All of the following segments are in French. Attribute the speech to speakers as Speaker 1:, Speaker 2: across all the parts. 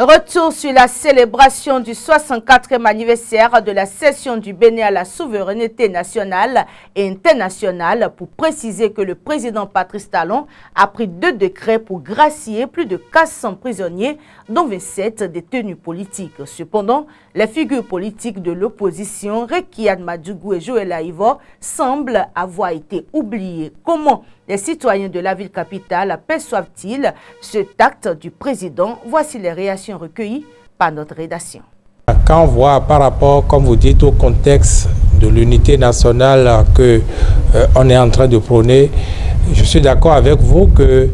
Speaker 1: Retour sur la célébration du 64e anniversaire de la cession du Bénin à la souveraineté nationale et internationale pour préciser que le président Patrice Talon a pris 2 décrets pour gracier plus de 400 prisonniers, dont 27 détenus politiques. Cependant, les figures politiques de l'opposition, Rekian Madougou et Joël Aïvo, semblent avoir été oubliées. Comment les citoyens de la ville capitale perçoivent-ils cet acte du président? Voici les réactions recueillies par notre rédaction.
Speaker 2: Quand on voit par rapport, comme vous dites, au contexte de l'unité nationale qu'on est en train de prôner, je suis d'accord avec vous que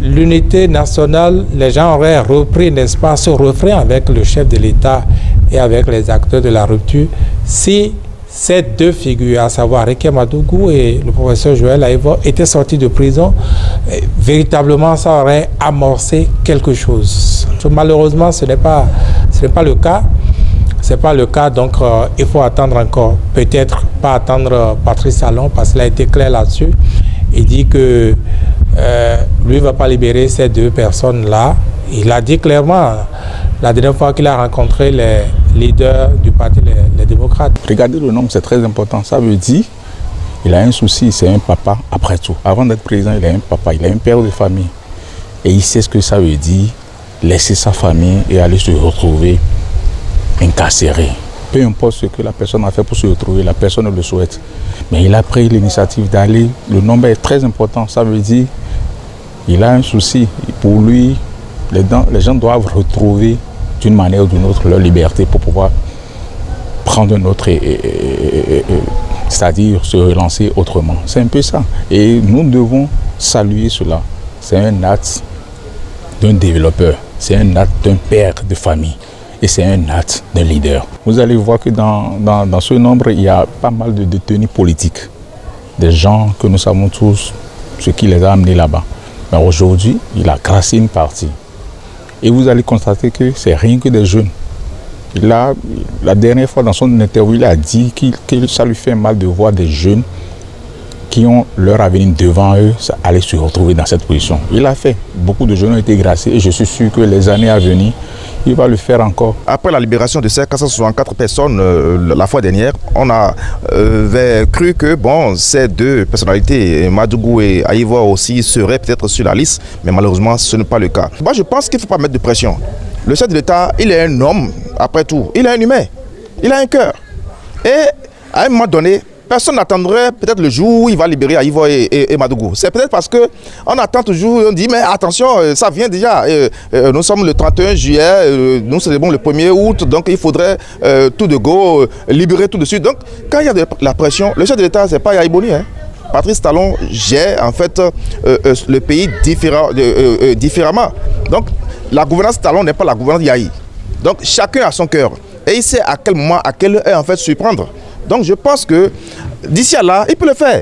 Speaker 2: l'unité nationale, les gens auraient repris, n'est-ce pas, ce refrain avec le chef de l'État et avec les acteurs de la rupture, si ces 2 figures, à savoir Rekian Madougou et le professeur Joël Aïvo, étaient sortis de prison, véritablement ça aurait amorcé quelque chose. Malheureusement, ce n'est pas le cas. Ce n'est pas le cas, donc il faut attendre encore. Peut-être pas attendre Patrice Talon, parce qu'il a été clair là-dessus. Il dit que lui ne va pas libérer ces 2 personnes-là. Il a dit clairement, la dernière fois qu'il a rencontré les leaders du parti, les démocrates.
Speaker 3: Regardez le nom, c'est très important. Ça veut dire qu'il a un souci, c'est un papa après tout. Avant d'être président, il a un papa, il a un père de famille. Et il sait ce que ça veut dire, laisser sa famille et aller se retrouver incarcéré. Peu importe ce que la personne a fait pour se retrouver, la personne le souhaite. Mais il a pris l'initiative d'aller. Le nombre est très important. Ça veut dire qu'il a un souci. Pour lui, les gens doivent retrouver d'une manière ou d'une autre leur liberté pour pouvoir prendre un autre, c'est-à-dire se relancer autrement. C'est un peu ça. Et nous devons saluer cela. C'est un acte d'un développeur, c'est un acte d'un père de famille et c'est un acte d'un leader. Vous allez voir que dans ce nombre, il y a pas mal de détenus politiques, des gens que nous savons tous ce qui les a amenés là-bas. Mais aujourd'hui, il a gracié une partie. Et vous allez constater que c'est rien que des jeunes. La dernière fois dans son interview, il a dit que ça lui fait mal de voir des jeunes qui ont leur avenir devant eux aller se retrouver dans cette position. Il a fait. Beaucoup de jeunes ont été graciés et je suis sûr que les années à venir, il va le faire encore.
Speaker 4: Après la libération de ces 464 personnes la fois dernière, on avait cru que ces 2 personnalités, Madougou et Aïvo aussi, seraient peut-être sur la liste, mais malheureusement ce n'est pas le cas. Moi je pense qu'il ne faut pas mettre de pression. Le chef de l'État, il est un homme, après tout, il est un humain, il a un cœur. Et à un moment donné, personne n'attendrait peut-être le jour où il va libérer Aïvo et Madougou. C'est peut-être parce qu'on attend toujours, on dit mais attention, ça vient déjà. Nous sommes le 31 juillet, nous célébrons le 1er août, donc il faudrait tout de go libérer tout de suite. Donc quand il y a de la pression, le chef de l'État, ce n'est pas Yaïboni. Patrice Talon gère en fait le pays différemment. Donc la gouvernance Talon n'est pas la gouvernance Yaï. Donc chacun a son cœur. Et il sait à quel moment, à quelle heure en fait se prendre. Donc je pense que d'ici à là, il peut le faire.